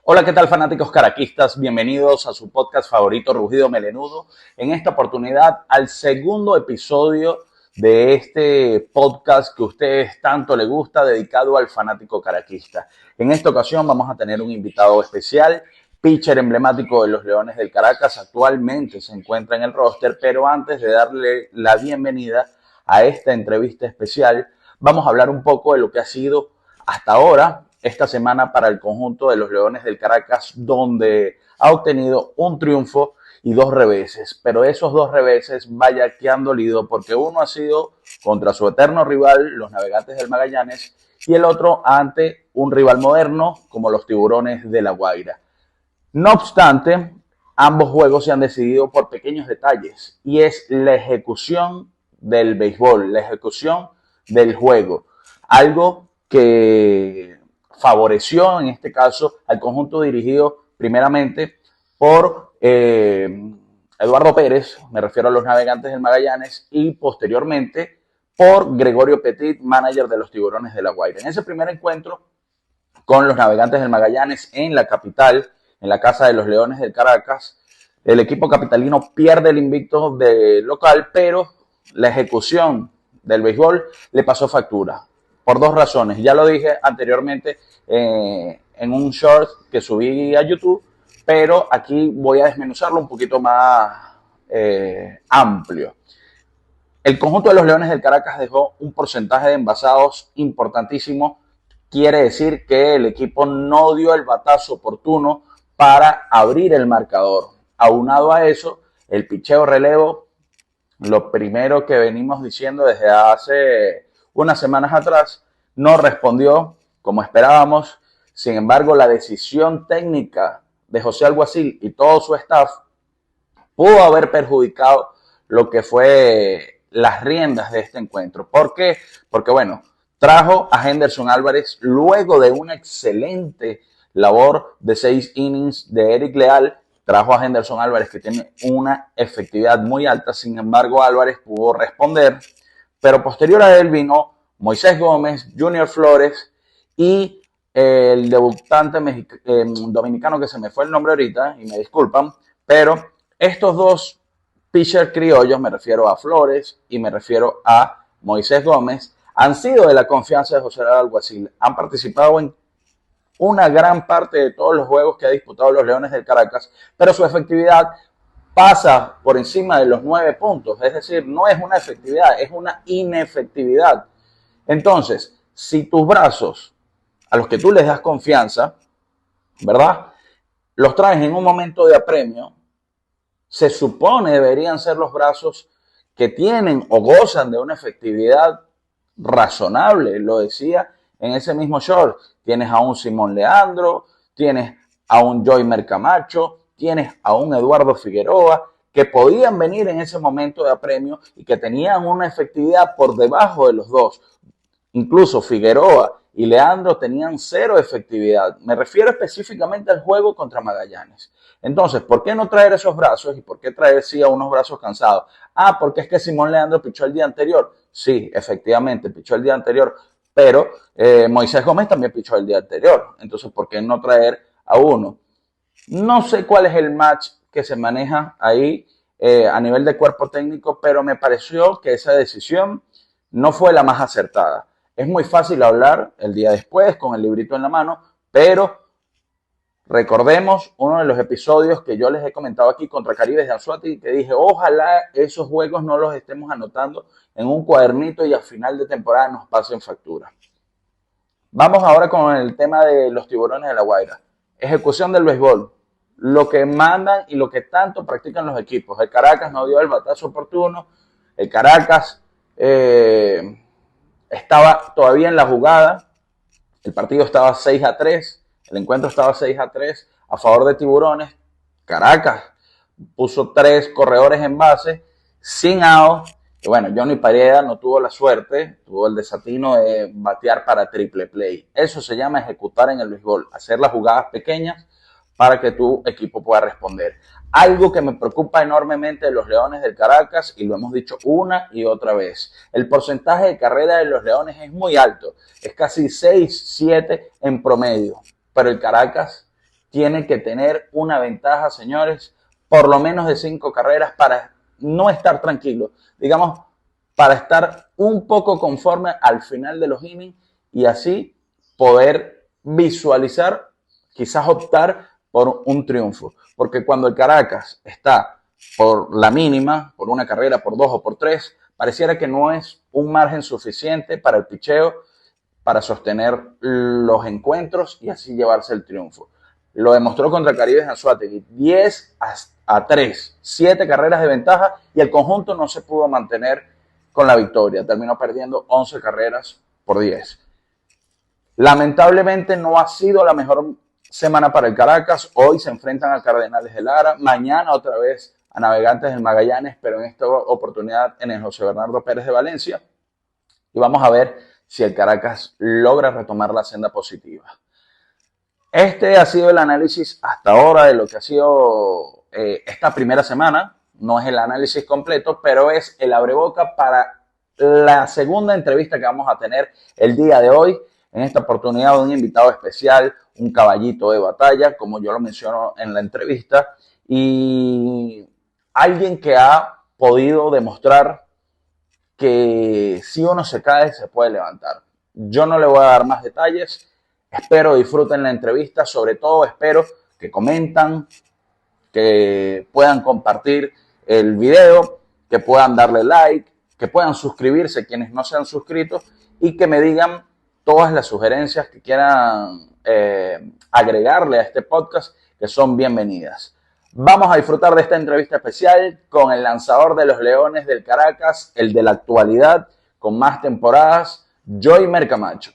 Hola, ¿qué tal fanáticos caraquistas? Bienvenidos a su podcast favorito, Rugido Melenudo. En esta oportunidad al segundo episodio de este podcast que a ustedes tanto les gusta, dedicado al fanático caraquista. En esta ocasión vamos a tener un invitado especial, pitcher emblemático de los Leones del Caracas. Actualmente se encuentra en el roster, pero antes de darle la bienvenida a esta entrevista especial, vamos a hablar un poco de lo que ha sido hasta ahora esta semana para el conjunto de los Leones del Caracas, donde ha obtenido un triunfo y dos reveses. Pero esos dos reveses, vaya que han dolido, porque uno ha sido contra su eterno rival, los Navegantes del Magallanes, y el otro ante un rival moderno, como los Tiburones de La Guaira. No obstante, ambos juegos se han decidido por pequeños detalles, y es la ejecución del béisbol, la ejecución del juego. Algo que favoreció en este caso al conjunto dirigido primeramente por Eduardo Pérez, me refiero a los Navegantes del Magallanes, y posteriormente por Gregorio Petit, manager de los Tiburones de La Guaira. En ese primer encuentro con los Navegantes del Magallanes en la capital, en la casa de los Leones del Caracas, el equipo capitalino pierde el invicto de local, pero la ejecución del béisbol le pasó factura por dos razones. Ya lo dije anteriormente en un short que subí a YouTube, pero aquí voy a desmenuzarlo un poquito más amplio. El conjunto de los Leones del Caracas dejó un porcentaje de envasados importantísimo. Quiere decir que el equipo no dio el batazo oportuno para abrir el marcador. Aunado a eso, el picheo relevo, lo primero que venimos diciendo desde hace unas semanas atrás, no respondió como esperábamos. Sin embargo, la decisión técnica de José Alguacil y todo su staff pudo haber perjudicado lo que fue las riendas de este encuentro. ¿Por qué? Porque, bueno, trajo a Henderson Álvarez luego de una excelente labor de 6 innings de Eric Leal. Trajo a Henderson Álvarez, que tiene una efectividad muy alta. Sin embargo, Álvarez pudo responder, pero posterior a él vino Moisés Gómez, Junior Flores y el debutante dominicano, que se me fue el nombre ahorita y me disculpan, pero estos dos pitchers criollos, me refiero a Flores y me refiero a Moisés Gómez, han sido de la confianza de José Alguacil. Han participado en una gran parte de todos los juegos que ha disputado los Leones del Caracas, pero su efectividad pasa por encima de los 9 puntos. Es decir, no es una efectividad, es una inefectividad. Entonces, si tus brazos, a los que tú les das confianza, ¿verdad?, los traes en un momento de apremio, se supone deberían ser los brazos que tienen o gozan de una efectividad razonable. Lo decía en ese mismo short. Tienes a un Simón Leandro, tienes a un Joymer Camacho, tienes a un Eduardo Figueroa, que podían venir en ese momento de apremio y que tenían una efectividad por debajo de los dos. Incluso Figueroa y Leandro tenían 0 efectividad. Me refiero específicamente al juego contra Magallanes. Entonces, ¿por qué no traer esos brazos y por qué traer sí a unos brazos cansados? Ah, porque es que Simón Leandro pichó el día anterior. Sí, efectivamente, pichó el día anterior, pero Moisés Gómez también pichó el día anterior. Entonces, ¿por qué no traer a uno? No sé cuál es el match que se maneja ahí a nivel de cuerpo técnico, pero me pareció que esa decisión no fue la más acertada. Es muy fácil hablar el día después con el librito en la mano, pero recordemos uno de los episodios que yo les he comentado aquí contra Caribes de Anzoátegui, que dije, ojalá esos juegos no los estemos anotando en un cuadernito y al final de temporada nos pasen factura. Vamos ahora con el tema de los Tiburones de La Guaira. Ejecución del béisbol. Lo que mandan y lo que tanto practican los equipos. El Caracas no dio el batazo oportuno. El Caracas estaba todavía en la jugada. El partido estaba 6-3. El encuentro estaba 6-3 a favor de Tiburones. Caracas puso 3 corredores en base, sin out. Y bueno, Johnny Pareda no tuvo la suerte, tuvo el desatino de batear para triple play. Eso se llama ejecutar en el béisbol, hacer las jugadas pequeñas para que tu equipo pueda responder. Algo que me preocupa enormemente de los Leones del Caracas, y lo hemos dicho una y otra vez, el porcentaje de carrera de los Leones es muy alto, es casi 6-7 en promedio, pero el Caracas tiene que tener una ventaja, señores, por lo menos de 5 carreras para no estar tranquilo, digamos, para estar un poco conforme al final de los innings y así poder visualizar, quizás optar por un triunfo. Porque cuando el Caracas está por la mínima, por una carrera, por 2 o por 3, pareciera que no es un margen suficiente para el picheo para sostener los encuentros y así llevarse el triunfo. Lo demostró contra Caribe en Anzoátegui, 10-3, 7 carreras de ventaja y el conjunto no se pudo mantener con la victoria. Terminó perdiendo 11 carreras por 10. Lamentablemente no ha sido la mejor semana para el Caracas. Hoy se enfrentan a Cardenales de Lara, mañana otra vez a Navegantes del Magallanes, pero en esta oportunidad en el José Bernardo Pérez de Valencia. Y vamos a ver si el Caracas logra retomar la senda positiva. Este ha sido el análisis hasta ahora de lo que ha sido esta primera semana. No es el análisis completo, pero es el abreboca para la segunda entrevista que vamos a tener el día de hoy. En esta oportunidad, un invitado especial, un caballito de batalla, como yo lo menciono en la entrevista, y alguien que ha podido demostrar que si uno se cae, se puede levantar. Yo no le voy a dar más detalles. Espero disfruten la entrevista. Sobre todo, espero que comentan, que puedan compartir el video, que puedan darle like, que puedan suscribirse quienes no se han suscrito y que me digan todas las sugerencias que quieran agregarle a este podcast, que son bienvenidas. Vamos a disfrutar de esta entrevista especial con el lanzador de los Leones del Caracas, el de la actualidad, con más temporadas, Joymer Camacho.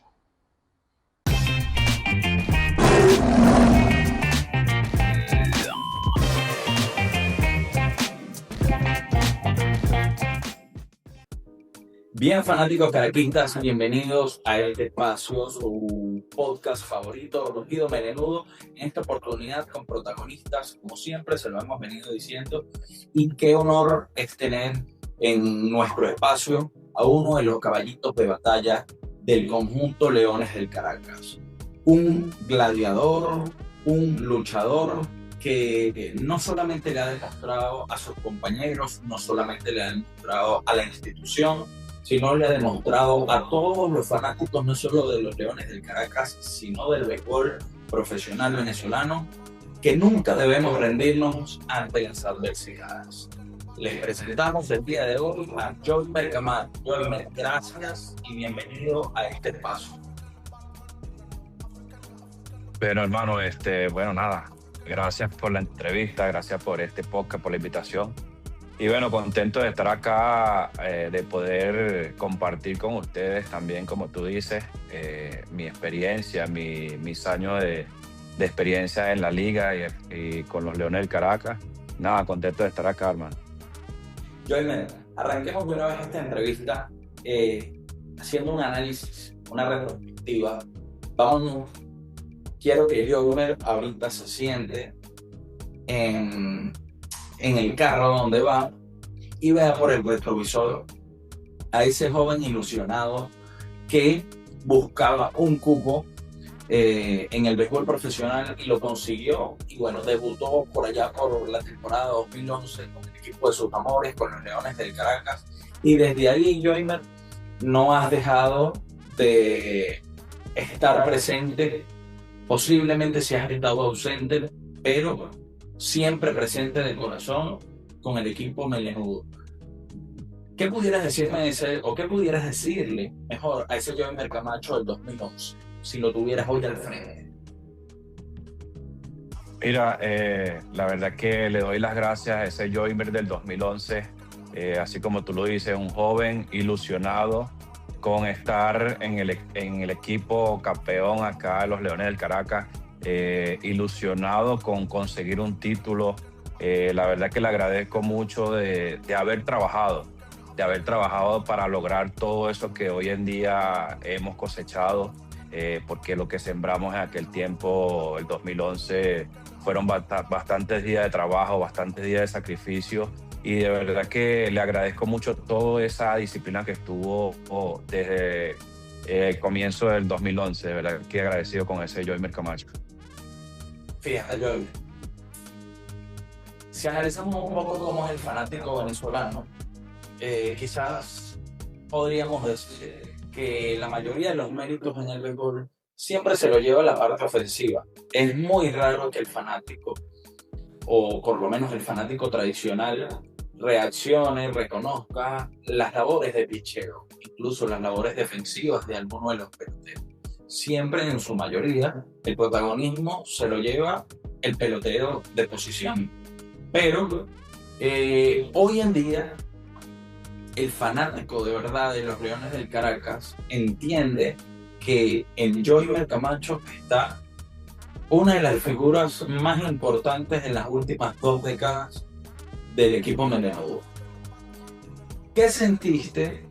Bien, fanáticos caraquistas, bienvenidos a este espacio, su podcast favorito, Rugido Melenudo. En esta oportunidad con protagonistas, como siempre, se lo hemos venido diciendo. Y qué honor es tener en nuestro espacio a uno de los caballitos de batalla del conjunto Leones del Caracas. Un gladiador, un luchador que no solamente le ha demostrado a sus compañeros, no solamente le ha demostrado a la institución, sino le ha demostrado a todos los fanáticos, no solo de los Leones del Caracas, sino del béisbol profesional venezolano, que nunca debemos rendirnos ante las adversidades. Les presentamos el día de hoy a Joymer Camacho. Joymer, gracias y bienvenido a este espacio. Bueno, hermano, bueno, nada, gracias por la entrevista, gracias por este podcast, por la invitación. Y bueno, contento de estar acá, de poder compartir con ustedes también, como tú dices, mi experiencia, mis años de experiencia en la liga y con los Leones del Caracas. Nada, contento de estar acá, hermano. Joymer, arranquemos de una vez esta entrevista haciendo un análisis, una retrospectiva. Quiero que Joymer ahorita se siente en el carro donde va y vea por el retrovisor a ese joven ilusionado que buscaba un cupo en el béisbol profesional y lo consiguió. Y bueno, debutó por allá por la temporada 2011 con el equipo de sus amores, con los Leones del Caracas. Y desde ahí, Joymer, no has dejado de estar presente. Posiblemente si has estado ausente, pero siempre presente de corazón con el equipo melenudo. ¿Qué pudieras decirme o qué pudieras decirle mejor a ese Joymer Camacho del 2011, si lo tuvieras hoy al frente? Mira, la verdad que le doy las gracias a ese Joymer del 2011, así como tú lo dices, un joven ilusionado con estar en el equipo campeón acá de los Leones del Caracas, ilusionado con conseguir un título. La verdad que le agradezco mucho de haber trabajado para lograr todo eso que hoy en día hemos cosechado, porque lo que sembramos en aquel tiempo, el 2011, fueron bastantes días de trabajo, bastantes días de sacrificio, y de verdad que le agradezco mucho toda esa disciplina que estuvo desde el comienzo del 2011. De verdad que agradecido con ese Joymer Camacho. Fíjate, Joel, si analizamos un poco cómo es el fanático venezolano, quizás podríamos decir que la mayoría de los méritos en el béisbol siempre se lo lleva la parte ofensiva. Es muy raro que el fanático, o por lo menos el fanático tradicional, reaccione, reconozca las labores de picheo, incluso las labores defensivas de alguno de los peloteros. Siempre, en su mayoría, el protagonismo se lo lleva el pelotero de posición. Pero hoy en día, el fanático de verdad de los Leones del Caracas entiende que en Joymer Camacho está una de las figuras más importantes en las últimas 2 décadas del equipo melenudo. ¿Qué sentiste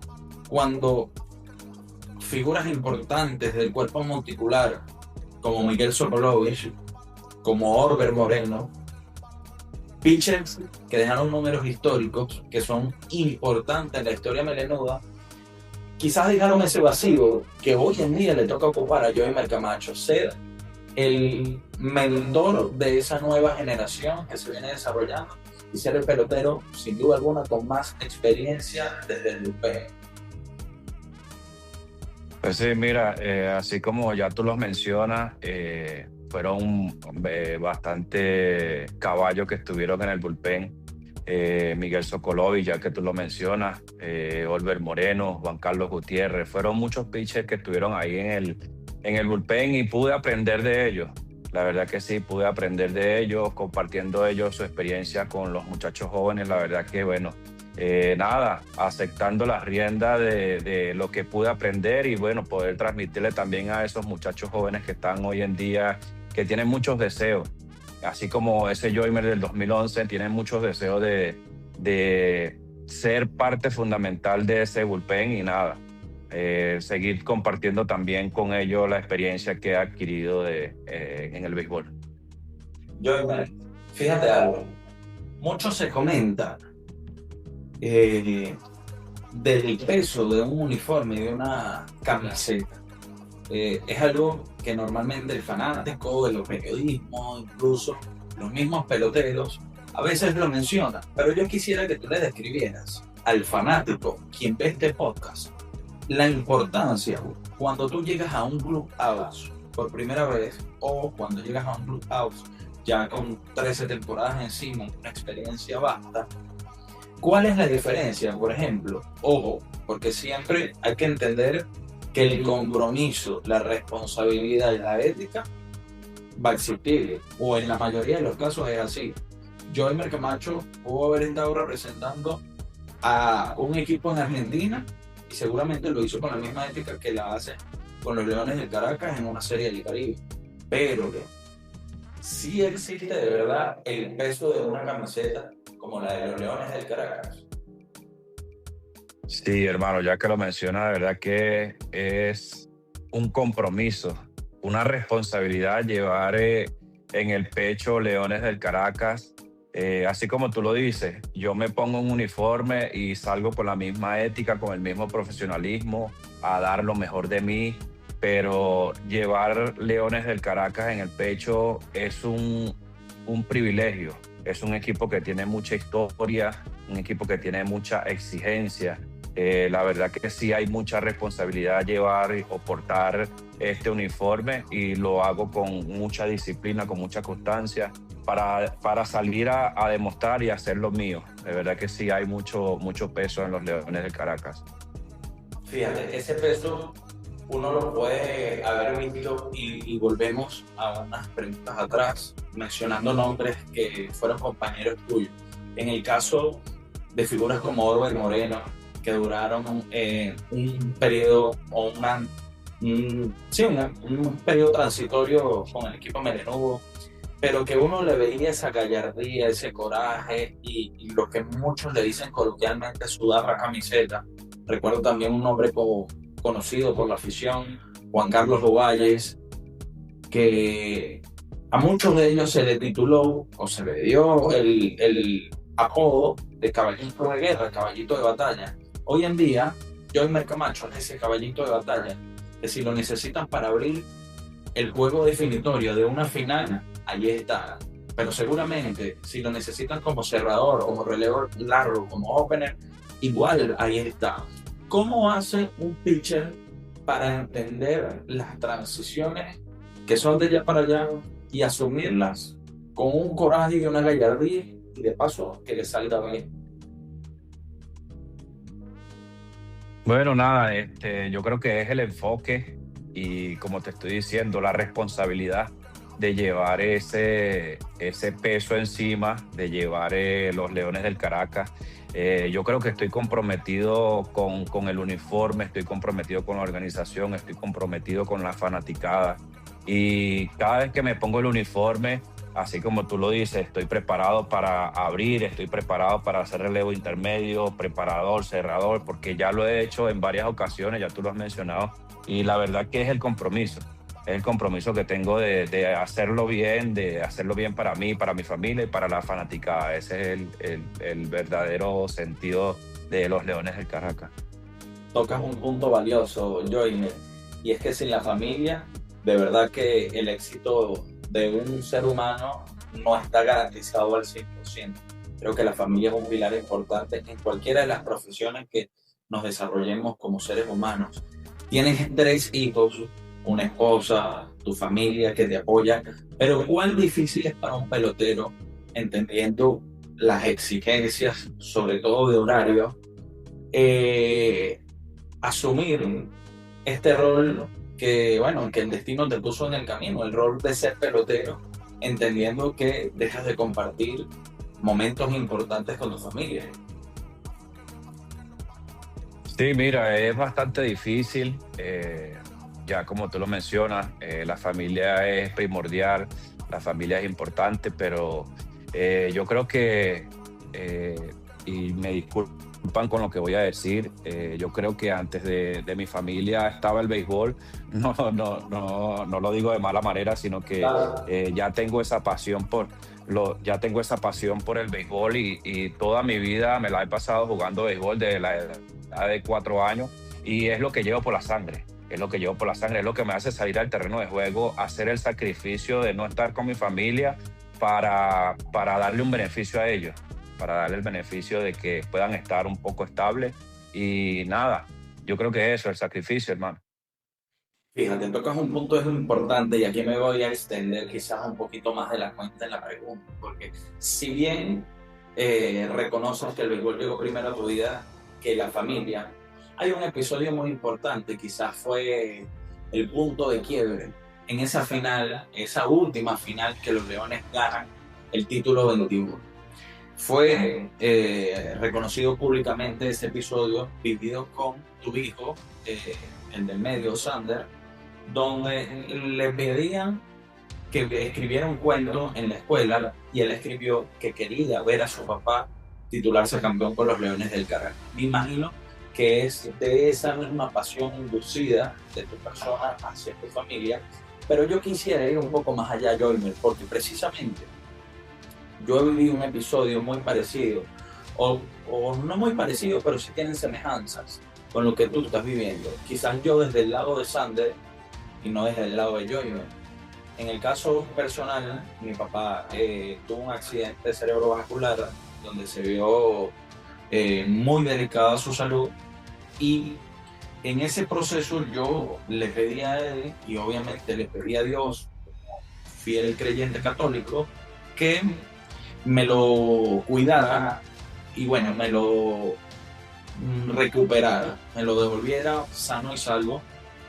cuando figuras importantes del cuerpo monticular, como Miguel Sokolovich, como Orber Moreno, pitchers que dejaron números históricos que son importantes en la historia melenuda, quizás dejaron ese vacío que hoy en día le toca ocupar a Joymer Camacho, ser el mentor de esa nueva generación que se viene desarrollando y ser el pelotero, sin duda alguna, con más experiencia desde el bullpen? Pues sí, mira, así como ya tú los mencionas, fueron bastante caballos que estuvieron en el bullpen. Miguel Sokolovich, ya que tú lo mencionas, Orber Moreno, Juan Carlos Gutiérrez, fueron muchos pitchers que estuvieron ahí en el bullpen y pude aprender de ellos. La verdad que sí, pude aprender de ellos, compartiendo ellos su experiencia con los muchachos jóvenes. La verdad que, bueno, nada, aceptando las riendas de lo que pude aprender y, bueno, poder transmitirle también a esos muchachos jóvenes que están hoy en día, que tienen muchos deseos. Así como ese Joymer del 2011, tienen muchos deseos de ser parte fundamental de ese bullpen y nada. Seguir compartiendo también con ellos la experiencia que he adquirido en el béisbol. Joymer, fíjate algo, mucho se comenta del peso de un uniforme, de una camiseta. Es algo que normalmente el fanático, el periodismo, incluso los mismos peloteros, a veces lo mencionan, pero yo quisiera que tú le describieras al fanático, quien ve este podcast, la importancia cuando tú llegas a un clubhouse por primera vez o cuando llegas a un clubhouse ya con 13 temporadas encima, una experiencia vasta. ¿Cuál es la diferencia? Por ejemplo, ojo, porque siempre hay que entender que el compromiso, la responsabilidad y la ética va a existir, o en la mayoría de los casos es así. Joymer Camacho pudo haber estado representando a un equipo en Argentina y seguramente lo hizo con la misma ética que la hace con los Leones del Caracas en una serie del Caribe. Pero sí existe de verdad el peso de una camiseta como la de los Leones del Caracas. Sí, hermano, ya que lo mencionas, de verdad que es un compromiso, una responsabilidad llevar en el pecho Leones del Caracas. Así como tú lo dices, yo me pongo un uniforme y salgo con la misma ética, con el mismo profesionalismo, a dar lo mejor de mí, pero llevar Leones del Caracas en el pecho es un privilegio. Es un equipo que tiene mucha historia, un equipo que tiene mucha exigencia. La verdad que sí hay mucha responsabilidad llevar o portar este uniforme y lo hago con mucha disciplina, con mucha constancia para salir a demostrar y hacer lo mío. De verdad que sí hay mucho peso en los Leones del Caracas. Fíjate, ese peso uno lo puede haber visto y volvemos a unas preguntas atrás, mencionando nombres que fueron compañeros tuyos. En el caso de figuras como Orber Moreno, que duraron un periodo o un periodo transitorio con el equipo melenudo, pero que uno le veía esa gallardía, ese coraje y lo que muchos le dicen coloquialmente sudar la camiseta. Recuerdo también un nombre conocido por la afición, Juan Carlos Ovalles, que a muchos de ellos se le tituló o se le dio el apodo de caballito de guerra, caballito de batalla. Hoy en día, Joymer Camacho es ese caballito de batalla, que si lo necesitan para abrir el juego definitorio de una final, ahí está. Pero seguramente, si lo necesitan como cerrador, como relevo largo, como opener, igual ahí está. ¿Cómo hace un pitcher para entender las transiciones que son de allá para allá y asumirlas con un coraje y una gallardía y de paso que le salga bien? Bueno, nada, yo creo que es el enfoque y como te estoy diciendo, la responsabilidad de llevar ese peso encima, de llevar los Leones del Caracas. Yo creo que estoy comprometido con el uniforme, estoy comprometido con la organización, estoy comprometido con la fanaticada. Y cada vez que me pongo el uniforme, así como tú lo dices, estoy preparado para abrir, estoy preparado para hacer relevo intermedio, preparador, cerrador, porque ya lo he hecho en varias ocasiones, ya tú lo has mencionado, y la verdad que es el compromiso que tengo de hacerlo bien para mí, para mi familia y para la fanaticada. Ese es el verdadero sentido de los Leones del Caracas. Tocas un punto valioso, Joyner, y es que sin la familia, de verdad que el éxito de un ser humano no está garantizado al 100%. Creo que la familia es un pilar importante en cualquiera de las profesiones que nos desarrollemos como seres humanos. Tienes 3 hijos, una esposa, tu familia que te apoya, pero cuán difícil es para un pelotero, entendiendo las exigencias, sobre todo de horario, eh, asumir este rol que, bueno, que el destino te puso en el camino, el rol de ser pelotero, entendiendo que dejas de compartir momentos importantes con tu familia. Sí, mira, es bastante difícil. Ya como tú lo mencionas, la familia es primordial, la familia es importante, pero yo creo que, y me disculpan con lo que voy a decir, yo creo que antes de mi familia estaba el béisbol. No lo digo de mala manera, sino que Claro. ya tengo esa pasión ya tengo esa pasión por el béisbol y toda mi vida me la he pasado jugando béisbol desde la edad de 4 años y es lo que llevo por la sangre. Es lo que llevo por la sangre, es lo que me hace salir al terreno de juego, hacer el sacrificio de no estar con mi familia para darle un beneficio a ellos, para darle el beneficio de que puedan estar un poco estables. Y nada, yo creo que eso, el sacrificio, hermano. Fíjate, tocas un punto importante y aquí me voy a extender quizás un poquito más de la cuenta en la pregunta, porque si bien reconoces que el béisbol llegó primero a tu vida que la familia, hay un episodio muy importante, quizás fue el punto de quiebre en esa final, esa última final que los Leones ganan el título 21. Fue reconocido públicamente ese episodio vivido con tu hijo, el del medio, Sander, donde le pedían que escribiera un cuento en la escuela y él escribió que quería ver a su papá titularse campeón con los Leones del Caracas. Me imagino que es de esa misma pasión inducida de tu persona hacia tu familia, pero yo quisiera ir un poco más allá, Joymer, porque precisamente yo he vivido un episodio muy parecido, o no muy parecido, pero sí tienen semejanzas con lo que tú estás viviendo. Quizás yo desde el lado de Sander y no desde el lado de Joyner. En el caso personal, mi papá tuvo un accidente cerebrovascular donde se vio muy delicada su salud y en ese proceso yo le pedí a él y obviamente le pedí a Dios, fiel creyente católico, que me lo cuidara y bueno, me lo recuperara, me lo devolviera sano y salvo.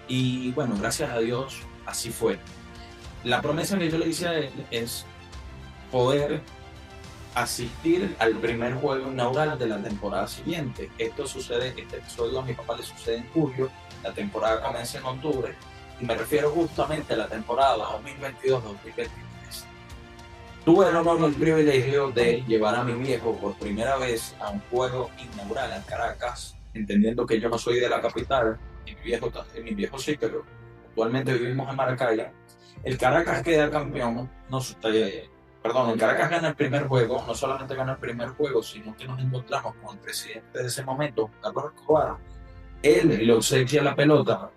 Y bueno, gracias a Dios, así fue. La promesa que yo le hice a él es poder asistir al primer juego inaugural de la temporada siguiente. Este episodio a mi papá le sucede en julio, la temporada comienza en octubre, y me refiero justamente a la temporada 2022-2023. Tuve el honor y el privilegio de llevar a mi viejo por primera vez a un juego inaugural en Caracas, entendiendo que yo no soy de la capital, y mi viejo sí, pero actualmente vivimos en Maracaibo. El Caracas queda campeón, el Caracas gana el primer juego, no solamente gana el primer juego, sino que nos encontramos con el presidente de ese momento, Carlos Escobar. Él le obsequia la pelota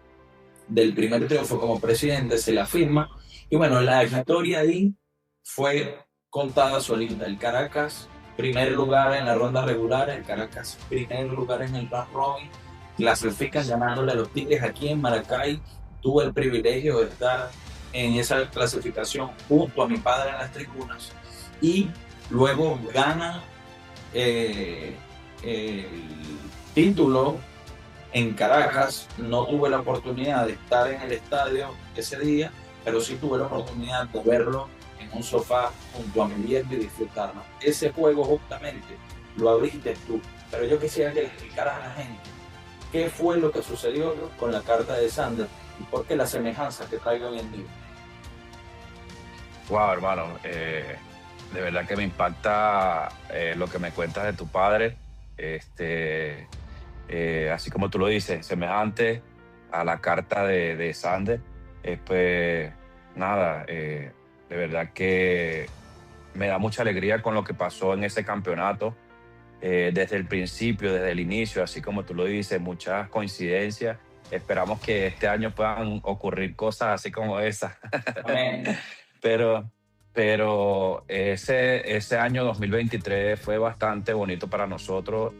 del primer triunfo como presidente, se la firma, y bueno, la historia ahí fue contada solita. El Caracas, primer lugar en la ronda regular, el Caracas, primer lugar en el round robin, clasifican ganándole a los Tigres aquí en Maracay. Tuve el privilegio de estar en esa clasificación junto a mi padre en las tribunas y luego gana el título en Caracas. No tuve la oportunidad de estar en el estadio ese día, pero sí tuve la oportunidad de verlo en un sofá junto a mi viejo y disfrutarlo. Ese juego justamente lo abriste tú, pero yo quisiera que le explicaras a la gente qué fue lo que sucedió con la carta de Sander y por qué la semejanza que traigo hoy en día. Wow, hermano, de verdad que me impacta lo que me cuentas de tu padre. Así como tú lo dices, semejante a la carta de Sander. Pues nada, de verdad que me da mucha alegría con lo que pasó en ese campeonato. Desde el principio, desde el inicio, así como tú lo dices, muchas coincidencias. Esperamos que este año puedan ocurrir cosas así como esas. Amén. Pero ese año 2023 fue bastante bonito para nosotros.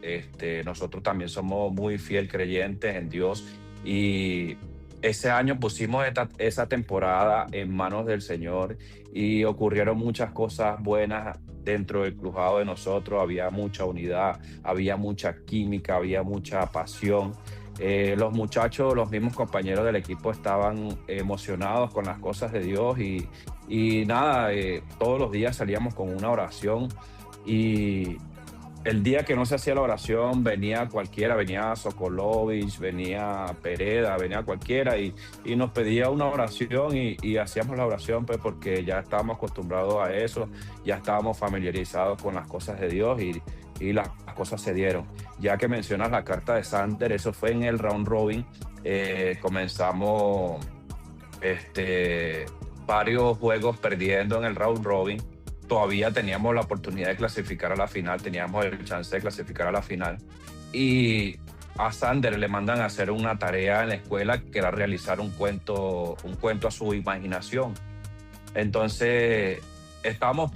Nosotros también somos muy fiel creyentes en Dios y ese año pusimos esa temporada en manos del Señor y ocurrieron muchas cosas buenas dentro del crujado de nosotros. Había mucha unidad, había mucha química, había mucha pasión. Los muchachos, los mismos compañeros del equipo estaban emocionados con las cosas de Dios y nada, todos los días salíamos con una oración y el día que no se hacía la oración venía cualquiera, venía Sokolovich, venía Pereda, venía cualquiera y nos pedía una oración y hacíamos la oración pues porque ya estábamos acostumbrados a eso, ya estábamos familiarizados con las cosas de Dios y las cosas se dieron. Ya que mencionas la carta de Sander, eso fue en el round robin. Comenzamos varios juegos perdiendo en el round robin. Todavía teníamos la oportunidad de clasificar a la final, teníamos el chance de clasificar a la final. Y a Sander le mandan a hacer una tarea en la escuela que era realizar un cuento a su imaginación. Entonces estábamos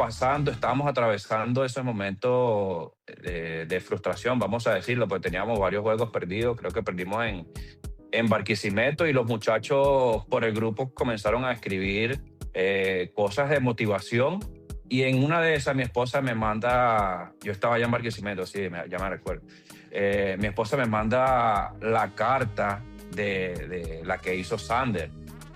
atravesando ese momento de frustración, vamos a decirlo, porque teníamos varios juegos perdidos. Creo que perdimos en Barquisimeto y los muchachos por el grupo comenzaron a escribir cosas de motivación. Y en una de esas mi esposa me manda, yo estaba allá en Barquisimeto, sí, ya me recuerdo. Mi esposa me manda la carta de la que hizo Sander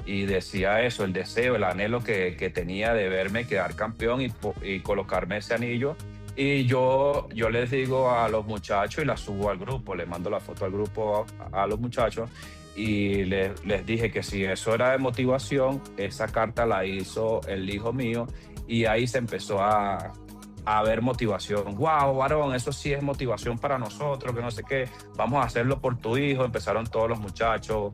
y decía eso, el deseo, el anhelo que tenía de verme quedar campeón y colocarme ese anillo. Y yo les digo a los muchachos y la subo al grupo, le mando la foto al grupo a los muchachos y les dije que si eso era de motivación, esa carta la hizo el hijo mío y ahí se empezó a ver motivación. Wow, varón, eso sí es motivación para nosotros, que no sé qué, vamos a hacerlo por tu hijo. Empezaron todos los muchachos,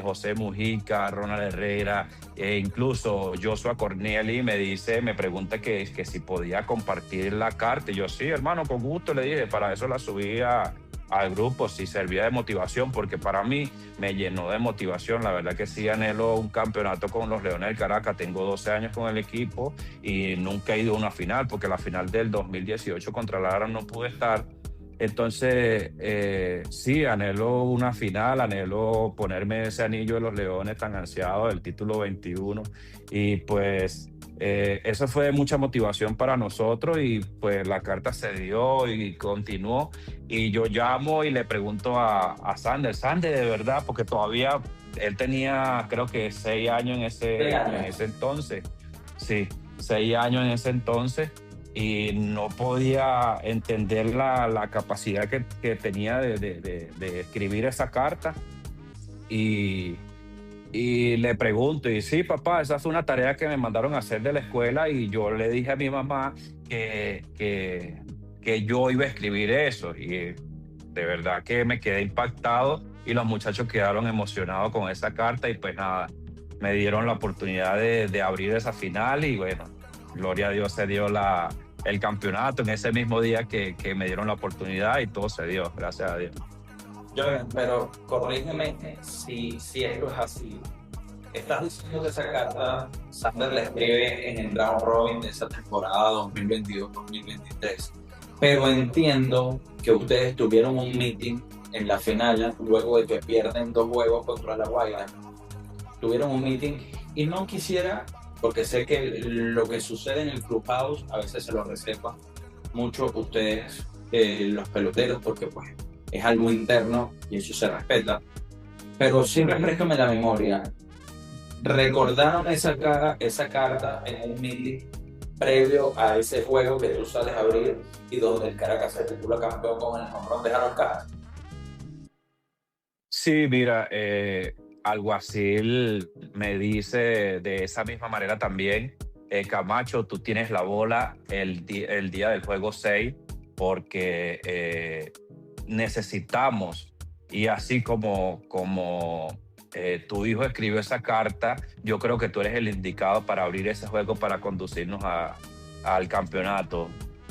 José Mujica, Ronald Herrera, incluso Joshua Corneli me pregunta que si podía compartir la carta. Y yo, sí, hermano, con gusto, le dije, para eso la subí al grupo, si servía de motivación, porque para mí me llenó de motivación. La verdad que sí anhelo un campeonato con los Leones del Caracas. Tengo 12 años con el equipo y nunca he ido a una final, porque la final del 2018 contra Lara no pude estar. Entonces, sí, anhelo una final, anhelo ponerme ese anillo de los Leones tan ansiado, el título 21. Y pues eso fue mucha motivación para nosotros y pues la carta se dio y continuó. Y yo llamo y le pregunto a Sander, de verdad, porque todavía él tenía creo que 6 años en ese entonces. Sí, 6 años en ese entonces y no podía entender la capacidad que tenía de escribir esa carta. Y le pregunto, y sí, papá, esa fue una tarea que me mandaron a hacer de la escuela y yo le dije a mi mamá que yo iba a escribir eso. Y de verdad que me quedé impactado y los muchachos quedaron emocionados con esa carta y pues nada, me dieron la oportunidad de abrir esa final y bueno, gloria a Dios se dio el campeonato en ese mismo día que me dieron la oportunidad y todo se dio, gracias a Dios. Pero corrígeme si esto es así. estás diciendo que esa carta Sander la escribe en el round robin de esa temporada 2022-2023, pero entiendo que ustedes tuvieron un meeting en la final luego de que pierden 2 juegos contra la Guaira. Tuvieron un meeting y no quisiera, porque sé que lo que sucede en el clubhouse a veces se lo reservan mucho ustedes, los peloteros, porque pues es algo interno y eso se respeta, pero sí refrescame la memoria. ¿Recordaron esa carta en un meeting previo a ese juego que tú sales a abrir y donde el Caracas se titula campeón con el home run de Harold Castro? Sí, mira, Alguacil me dice de esa misma manera también, Camacho, tú tienes la bola el día del juego 6 porque necesitamos, y así como tu hijo escribió esa carta, yo creo que tú eres el indicado para abrir ese juego, para conducirnos al campeonato.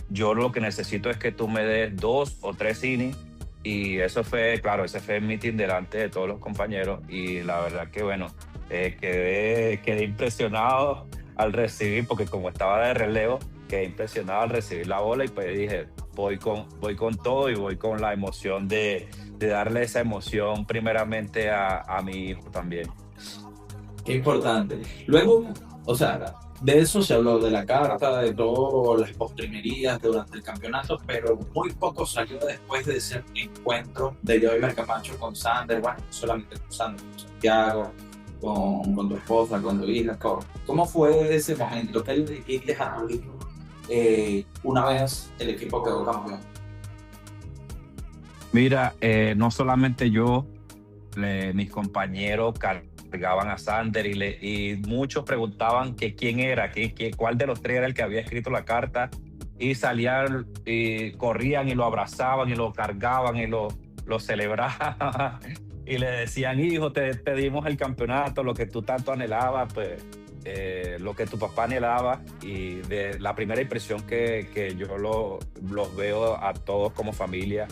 Yo lo que necesito es que tú me des 2 o 3 innings. Y eso fue, claro, ese fue el meeting delante de todos los compañeros y la verdad que bueno, quedé impresionado al recibir, porque como estaba de relevo, quedé impresionado al recibir la bola y pues dije, voy con todo y voy con la emoción de darle esa emoción primeramente a mi hijo también. Qué importante. Luego, o sea, de eso se habló, de la carta, de todas las postrimerías durante el campeonato, pero muy poco salió después de ese encuentro de Joymer Camacho con Sander, bueno, no solamente con Sander, con Santiago, con tu esposa, con tu hija. ¿Cómo fue ese momento? ¿Qué le dijiste a tu hijo una vez el equipo quedó campeón? Mira, no solamente yo, mis compañeros cargaban a Sander y muchos preguntaban que quién era, cuál de los 3 era el que había escrito la carta, y salían y corrían y lo abrazaban y lo cargaban y lo celebraban y le decían, hijo, te pedimos el campeonato, lo que tú tanto anhelabas, pues lo que tu papá anhelaba. Y de la primera impresión que yo los veo a todos como familia,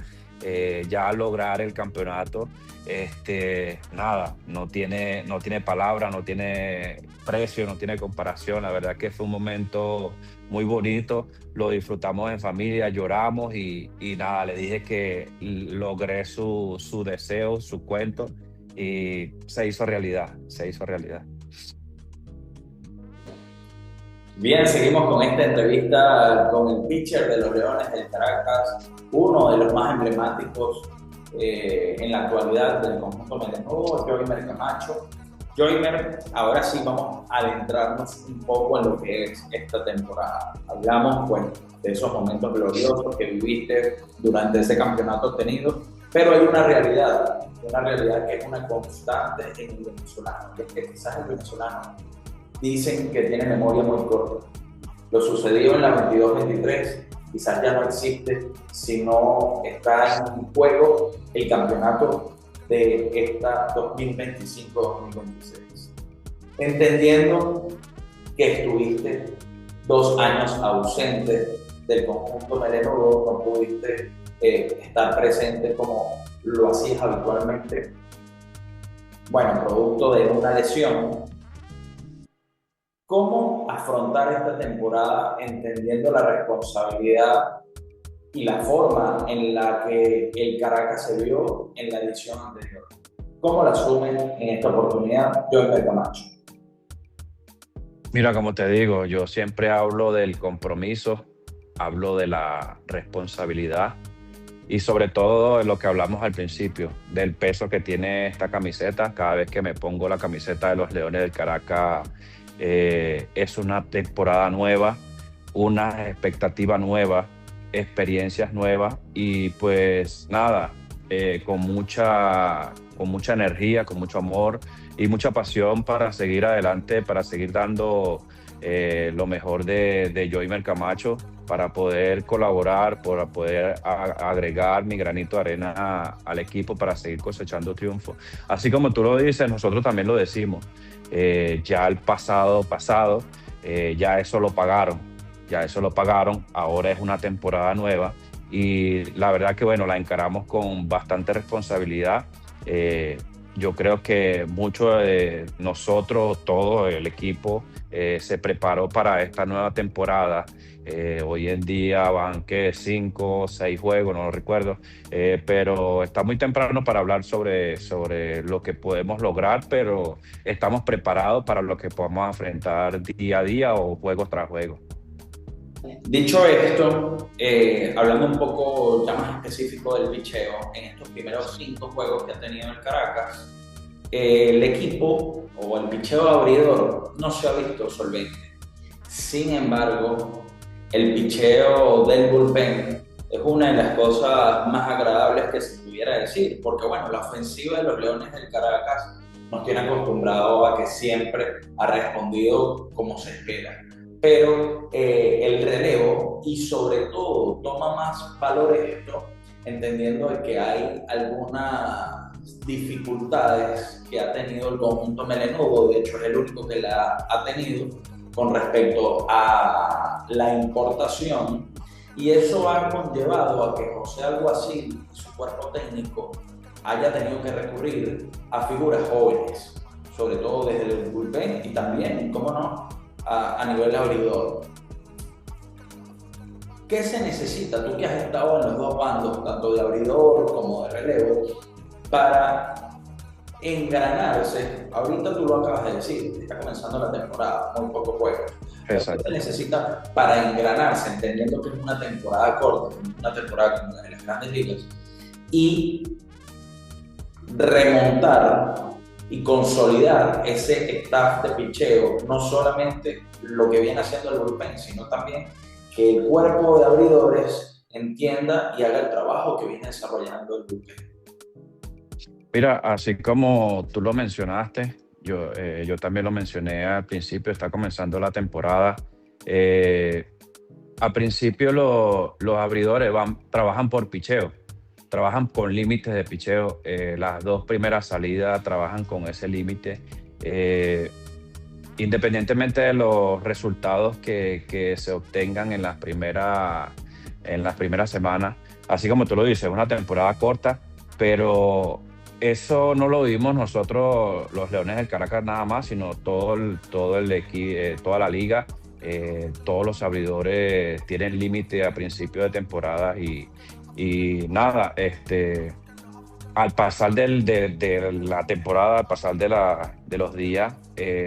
ya lograr el campeonato, nada, no tiene palabra, no tiene precio, no tiene comparación. La verdad que fue un momento muy bonito, lo disfrutamos en familia, lloramos y nada, le dije que logré su deseo, su cuento, y se hizo realidad. Bien, seguimos con esta entrevista con el pitcher de los Leones del Caracas, uno de los más emblemáticos en la actualidad del conjunto melenudo, Joymer Camacho. Joymer, ahora sí vamos a adentrarnos un poco en lo que es esta temporada. Hablamos pues, de esos momentos gloriosos que viviste durante ese campeonato obtenido, pero hay una realidad que es una constante en el venezolano, que es que quizás el venezolano dicen que tiene memoria muy corta. Lo sucedido en la 22-23 quizás ya no existe, sino está en juego el campeonato de esta 2025-2026. Entendiendo que estuviste 2 años ausente del conjunto melenudo, no pudiste estar presente como lo hacías habitualmente, bueno, producto de una lesión. ¿Cómo afrontar esta temporada entendiendo la responsabilidad y la forma en la que el Caracas se vio en la edición anterior? ¿Cómo la asumen en esta oportunidad, Joymer Camacho? Mira, como te digo, yo siempre hablo del compromiso, hablo de la responsabilidad y sobre todo de lo que hablamos al principio, del peso que tiene esta camiseta. Cada vez que me pongo la camiseta de los Leones del Caracas, es una temporada nueva, una expectativa nueva, experiencias nuevas y pues nada, con mucha energía, con mucho amor y mucha pasión para seguir adelante, para seguir dando lo mejor de Joymer Camacho, para poder colaborar, para poder agregar mi granito de arena al equipo para seguir cosechando triunfos. Así como tú lo dices, nosotros también lo decimos. Ya el pasado, ya eso lo pagaron, ahora es una temporada nueva y la verdad que bueno, la encaramos con bastante responsabilidad, yo creo que mucho de nosotros, todo el equipo, se preparó para esta nueva temporada. Hoy en día van que 5 o 6 juegos, no lo recuerdo, pero está muy temprano para hablar sobre lo que podemos lograr, pero estamos preparados para lo que podamos enfrentar día a día o juego tras juego. Dicho esto, hablando un poco ya más específico del picheo, en estos primeros 5 juegos que ha tenido el Caracas, el equipo o el picheo abridor no se ha visto solvente. Sin embargo, el picheo del bullpen es una de las cosas más agradables que se pudiera decir, porque bueno, la ofensiva de los Leones del Caracas nos tiene acostumbrado a que siempre ha respondido como se espera. Pero el relevo y sobre todo toma más valor esto, entendiendo de que hay algunas dificultades que ha tenido el conjunto melenudo, de hecho es el único que la ha tenido con respecto a la importación, y eso ha conllevado a que José Alguacil y su cuerpo técnico haya tenido que recurrir a figuras jóvenes, sobre todo desde el bullpen y también, cómo no, a nivel abridor. ¿Qué se necesita, tú que has estado en los dos bandos, tanto de abridor como de relevo, para engranarse? Ahorita tú lo acabas de decir, está comenzando la temporada, muy pocos juegos. ¿Qué se necesita para engranarse, entendiendo que es una temporada corta, una temporada como la de las grandes ligas, y remontar y consolidar ese staff de picheo, no solamente lo que viene haciendo el bullpen, sino también que el cuerpo de abridores entienda y haga el trabajo que viene desarrollando el bullpen? Mira, así como tú lo mencionaste, yo también lo mencioné al principio, está comenzando la temporada. Al principio los abridores trabajan por picheo, trabajan con límites de picheo. Las 2 primeras salidas trabajan con ese límite. Independientemente de los resultados que se obtengan en las primeras semanas, así como tú lo dices, es una temporada corta, pero eso no lo vimos nosotros, los Leones del Caracas, nada más, sino todo el equipo, toda la liga. Todos los abridores tienen límite a principio de temporada y nada, al pasar de la temporada, al pasar de los días,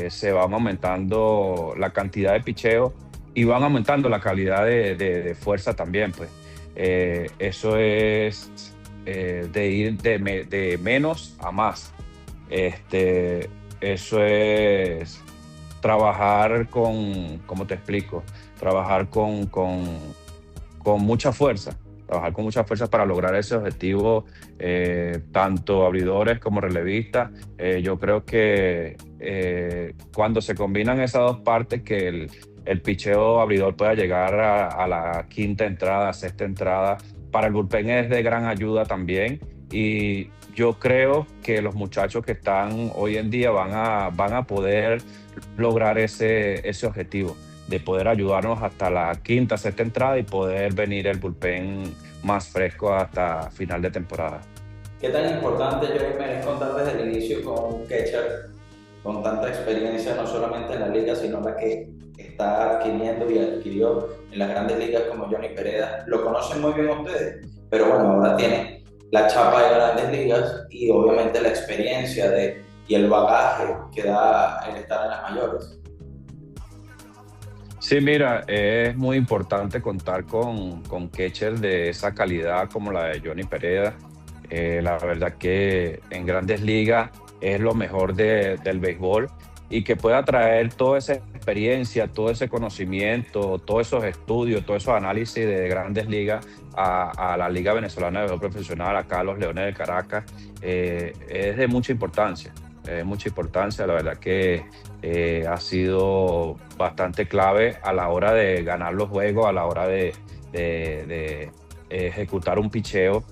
se van aumentando la cantidad de picheo y van aumentando la calidad de fuerza también, pues. Eso es de ir de menos a más. Eso es trabajar ¿cómo te explico? Trabajar con mucha fuerza. Trabajar con mucha fuerza para lograr ese objetivo, tanto abridores como relevistas. Yo creo que cuando se combinan esas 2 partes, que el picheo abridor pueda llegar a la 5ª entrada, 6ª entrada, para el bullpen es de gran ayuda también. Y yo creo que los muchachos que están hoy en día van a poder lograr ese objetivo, de poder ayudarnos hasta la 5ª, 6ª entrada y poder venir el bullpen más fresco hasta final de temporada. ¿Qué tan importante, Joimer, es contar desde el inicio con un catcher con tanta experiencia, no solamente en la liga, sino la que está adquiriendo y adquirió en las grandes ligas, como Johnny Pereda? Lo conocen muy bien ustedes, pero bueno, ahora tiene la chapa de grandes ligas y obviamente la experiencia y el bagaje que da el estar en las mayores. Sí, mira, es muy importante contar con catchers de esa calidad como la de Johnny Pereda. La verdad que en grandes ligas es lo mejor del béisbol, y que pueda traer toda esa experiencia, todo ese conocimiento, todos esos estudios, todos esos análisis de grandes ligas a la Liga Venezolana de Béisbol Profesional, acá a los Leones del Caracas, es de mucha importancia. La verdad que ha sido bastante clave a la hora de ganar los juegos, a la hora de ejecutar un picheo.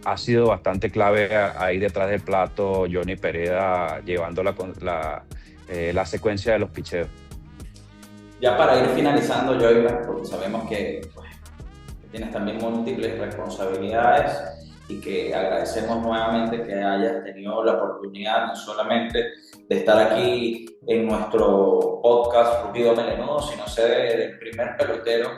Ha sido bastante clave ahí detrás del plato Johnny Pereda, llevando la secuencia de los picheos. Ya para ir finalizando, Joimer, porque sabemos que tienes también múltiples responsabilidades, y que agradecemos nuevamente que hayas tenido la oportunidad no solamente de estar aquí en nuestro podcast Rugido Melenudo, sino ser el primer pelotero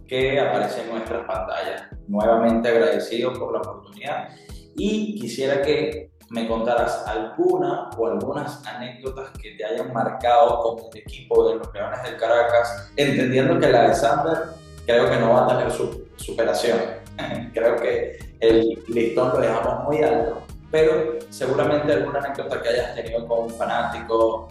que aparece en nuestras pantallas. Nuevamente agradecido por la oportunidad y quisiera que me contaras alguna o algunas anécdotas que te hayan marcado con el equipo de los Leones del Caracas, entendiendo que la de Sander creo que no va a tener superación. Creo que el listón lo dejamos muy alto, pero seguramente alguna anécdota que hayas tenido con un fanático,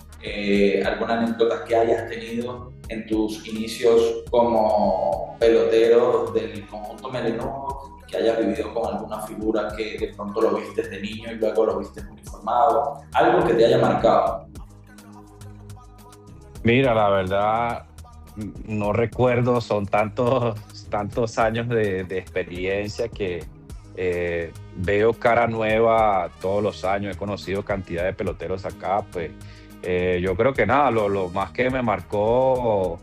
alguna anécdota que hayas tenido en tus inicios como pelotero del conjunto melenudo, que hayas vivido con alguna figura que de pronto lo viste de niño y luego lo viste uniformado, algo que te haya marcado. Mira, la verdad, no recuerdo, son tantos años de experiencia que veo cara nueva todos los años. He conocido cantidad de peloteros acá, pues yo creo que nada, lo más que me marcó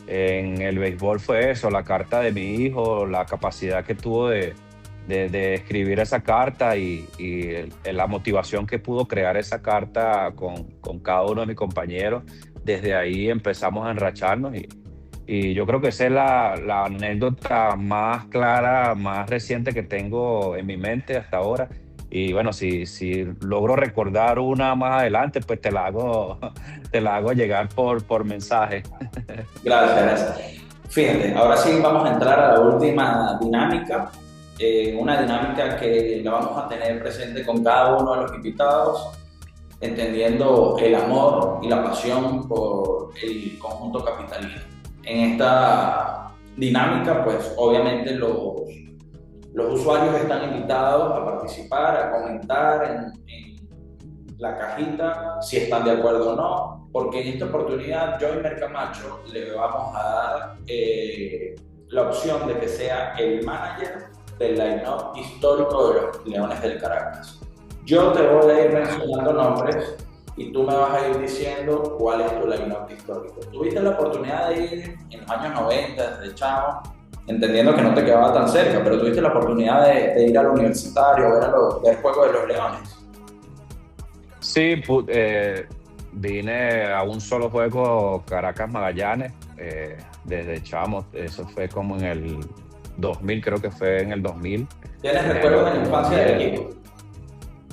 en el béisbol fue eso, la carta de mi hijo, la capacidad que tuvo de escribir esa carta y la motivación que pudo crear esa carta con cada uno de mis compañeros. Desde ahí empezamos a enracharnos y yo creo que esa es la anécdota más clara, más reciente que tengo en mi mente hasta ahora. Y bueno, si logro recordar una más adelante, pues te la hago llegar por mensaje. Gracias. Fíjate, ahora sí vamos a entrar a la última dinámica, una dinámica que la vamos a tener presente con cada uno de los invitados, entendiendo el amor y la pasión por el conjunto capitalino. En esta dinámica, pues obviamente los usuarios están invitados a participar, a comentar en la cajita si están de acuerdo o no, porque en esta oportunidad Joymer Camacho le vamos a dar la opción de que sea el manager del line-up histórico de los Leones del Caracas. Yo te voy a ir mencionando nombres y tú me vas a ir diciendo cuál es tu line-up histórico. Tuviste la oportunidad de ir en los años 90, desde chamo, entendiendo que no te quedaba tan cerca, pero tuviste la oportunidad de ir al universitario, ver el juego de los Leones. Sí, vine a un solo juego Caracas Magallanes desde chamo. Eso fue como en el 2000, creo que fue en el 2000. ¿Tienes recuerdos de la infancia del equipo?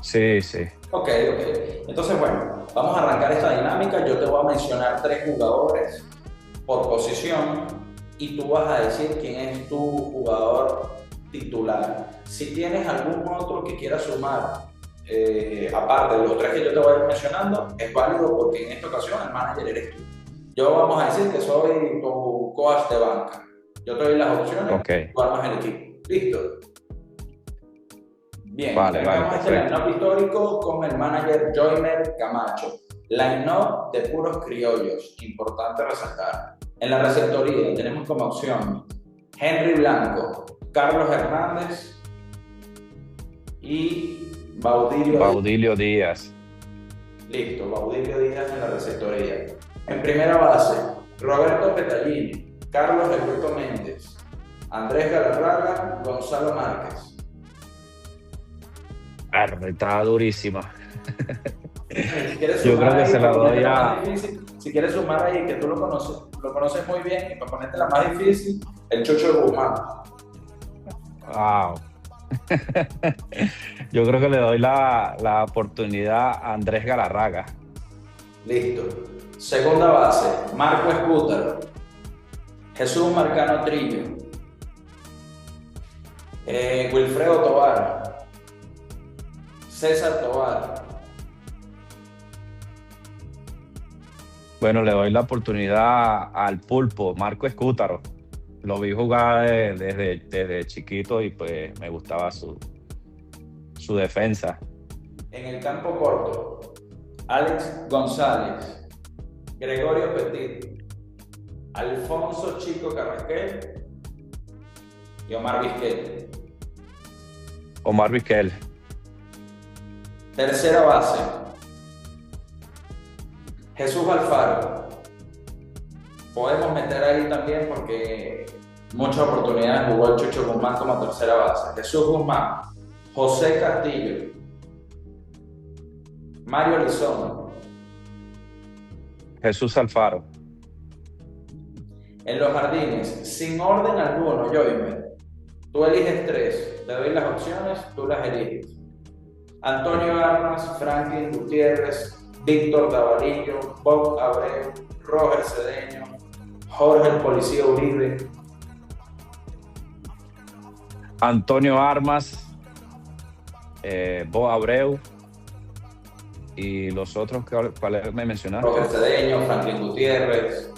Sí, sí. Ok. Entonces, bueno, vamos a arrancar esta dinámica. Yo te voy a mencionar 3 jugadores por posición y tú vas a decir quién es tu jugador titular. Si tienes algún otro que quieras sumar, aparte de los 3 que yo te voy a ir mencionando, es válido porque en esta ocasión el manager eres tú. Yo vamos a decir que soy tu coach de banca. Yo te doy las opciones, tú armas el equipo. ¿Listo? Bien, tenemos este line-up histórico con el manager Joymer Camacho. Line-up de puros criollos, importante resaltar. En la receptoría tenemos como opción Henry Blanco, Carlos Hernández y Baudilio Díaz. Listo, Baudilio Díaz en la receptoría. En primera base, Roberto Petallini, Carlos Alberto Méndez, Andrés Galarraga, Gonzalo Márquez. Está durísima. Si quieres yo creo que ahí, se la doy a... Si quieres sumar ahí, que tú lo conoces muy bien, y para ponerte la más difícil, el Chocho de Guzmán. Wow. Yo creo que le doy la oportunidad a Andrés Galarraga. Listo. Segunda base, Marco Escútaro, Jesús Marcano Trillo, Wilfredo Tovar, César Tovar. Bueno, le doy la oportunidad al Pulpo, Marco Escútaro. Lo vi jugar desde chiquito y pues me gustaba su defensa. En el campo corto, Alex González, Gregorio Petit, Alfonso Chico Carrasquel y Omar Vizquel. Omar Vizquel. Tercera base, Jesús Alfaro. Podemos meter ahí también porque muchas oportunidades jugó el Chucho Guzmán como tercera base. Jesús Guzmán, José Castillo, Mario Lizón. Jesús Alfaro. En los jardines, sin orden alguno, Joymer. Tú eliges 3, te doy las opciones, tú las eliges. Antonio Armas, Franklin Gutiérrez, Víctor Davalillo, Bob Abreu, Roger Cedeño, Jorge el Policía Uribe. Antonio Armas, Bob Abreu y los otros, ¿cuáles me mencionaste? Roger Cedeño, Franklin Gutiérrez,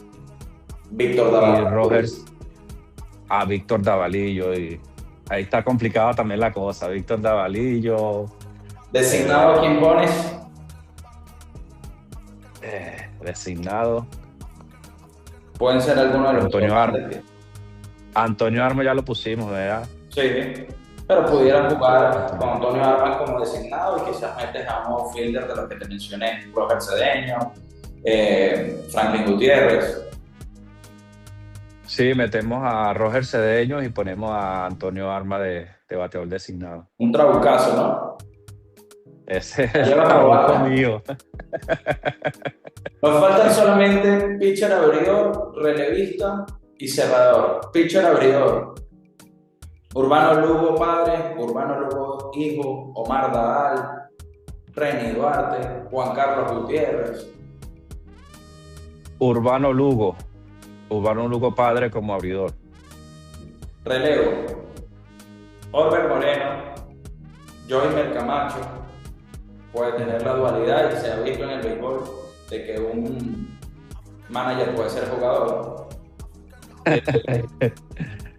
Víctor Y Davalillo. Rogers, a Víctor Davalillo. Y ahí está complicada también la cosa. Víctor Davalillo. ¿Designado a quién pones? Designado. Pueden ser algunos de los Antonio dos. Armas. Antonio Armas ya lo pusimos, ¿verdad? Sí, pero pudieran jugar con Antonio Armas como designado y quizás metes a un outfielder de los que te mencioné, Roger Cedeño, Franklin Gutiérrez. Sí, metemos a Roger Cedeño y ponemos a Antonio Armas de bateador designado. Un trabucazo, ¿no? Ese es el Lleva la trabajo bola. mío. Nos faltan solamente pitcher abridor, relevista y cerrador. Pitcher abridor: Urbano Lugo padre, Urbano Lugo hijo, Omar Daal, Reni Duarte, Juan Carlos Gutiérrez. Urbano Lugo padre como abridor. Relevo: Orber Moreno, Joymer Camacho. Puede tener la dualidad y se ha visto en el béisbol de que un manager puede ser jugador.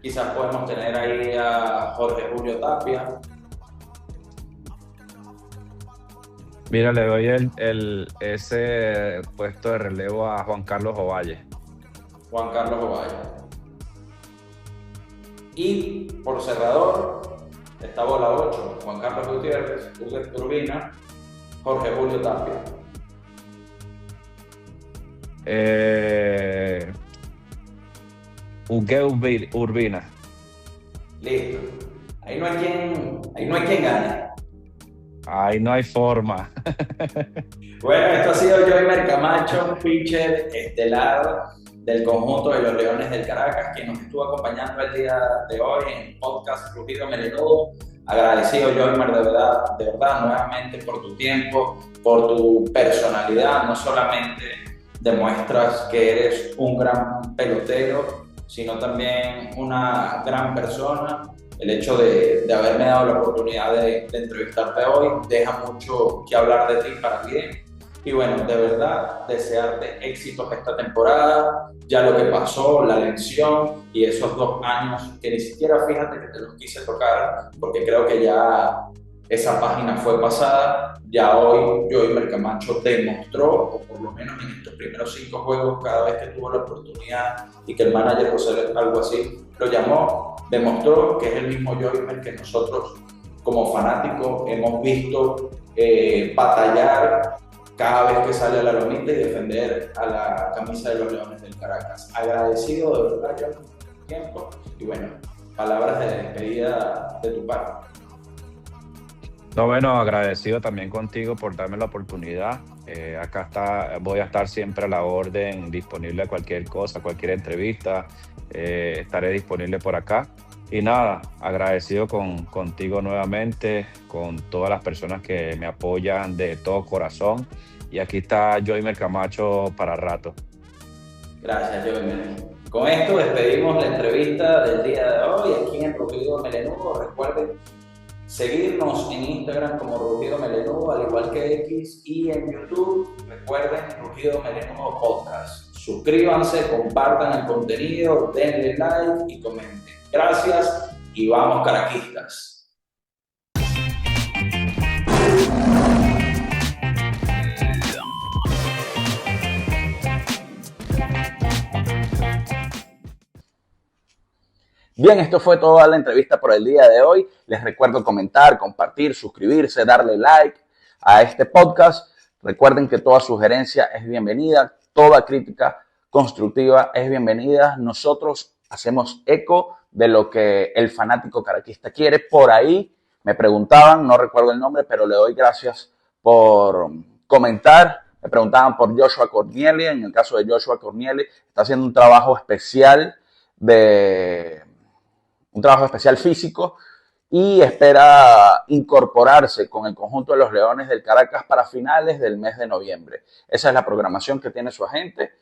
Quizás podemos tener ahí a Jorge Julio Tapia. Mira, le doy ese puesto de relevo a Juan Carlos Ovalle. Juan Carlos Ovalle. Y por cerrador, está bola 8, Juan Carlos Gutiérrez, Huguet Urbina, Jorge Julio Tapia. Huguet Urbina. Listo. Ahí no hay quien gane. Ahí no hay forma. Bueno, esto ha sido Joymer Camacho, pitcher estelar del conjunto de los Leones del Caracas, quien nos estuvo acompañando el día de hoy en el podcast Rugido Melenudo. Agradecido, Joymer, de verdad, nuevamente por tu tiempo, por tu personalidad. No solamente demuestras que eres un gran pelotero, sino también una gran persona. El hecho de haberme dado la oportunidad de entrevistarte hoy deja mucho que hablar de ti para bien. Y bueno, de verdad, desearte éxitos esta temporada. Ya lo que pasó, la lesión y esos 2 años que ni siquiera, fíjate que te los quise tocar, porque creo que ya esa página fue pasada. Ya hoy Joymer Camacho demostró, o por lo menos en estos primeros 5 juegos, cada vez que tuvo la oportunidad y que el manager José algo así lo llamó, demostró que es el mismo Joymer que nosotros como fanáticos hemos visto batallar cada vez que sale a la lomita y defender a la camisa de los Leones del Caracas. Agradecido de verdad, Joymer, por tu tiempo y bueno, palabras de despedida de tu parte. No, bueno, agradecido también contigo por darme la oportunidad. Voy a estar siempre a la orden, disponible a cualquier cosa, cualquier entrevista. Estaré disponible por acá. Y nada, agradecido contigo nuevamente, con todas las personas que me apoyan de todo corazón. Y aquí está Joymer Camacho para rato. Gracias, Joymer. Con esto despedimos la entrevista del día de hoy aquí en Rugido Melenudo. Recuerden seguirnos en Instagram como Rugido Melenudo, al igual que X, y en YouTube, recuerden, Rugido Melenudo Podcast. Suscríbanse, compartan el contenido, denle like y comenten. Gracias y vamos, caraquistas. Bien, esto fue toda la entrevista por el día de hoy. Les recuerdo comentar, compartir, suscribirse, darle like a este podcast. Recuerden que toda sugerencia es bienvenida, toda crítica constructiva es bienvenida. Nosotros hacemos eco de lo que el fanático caraquista quiere. Por ahí Me preguntaban, no recuerdo el nombre, pero le doy gracias por comentar. Me preguntaban por Joshua Cornielli. En el caso de Joshua Cornielli, está haciendo un trabajo especial físico y espera incorporarse con el conjunto de los Leones del Caracas para finales del mes de noviembre. Esa es la programación que tiene su agente.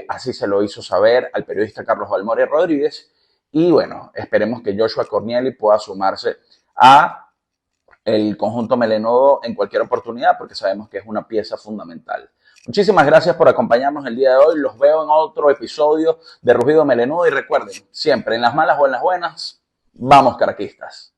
Así se lo hizo saber al periodista Carlos Balmori Rodríguez. Y bueno, esperemos que Joshua Cornielli pueda sumarse a el conjunto melenudo en cualquier oportunidad, porque sabemos que es una pieza fundamental. Muchísimas gracias por acompañarnos el día de hoy. Los veo en otro episodio de Rugido Melenudo y recuerden, siempre en las malas o en las buenas, vamos caraquistas.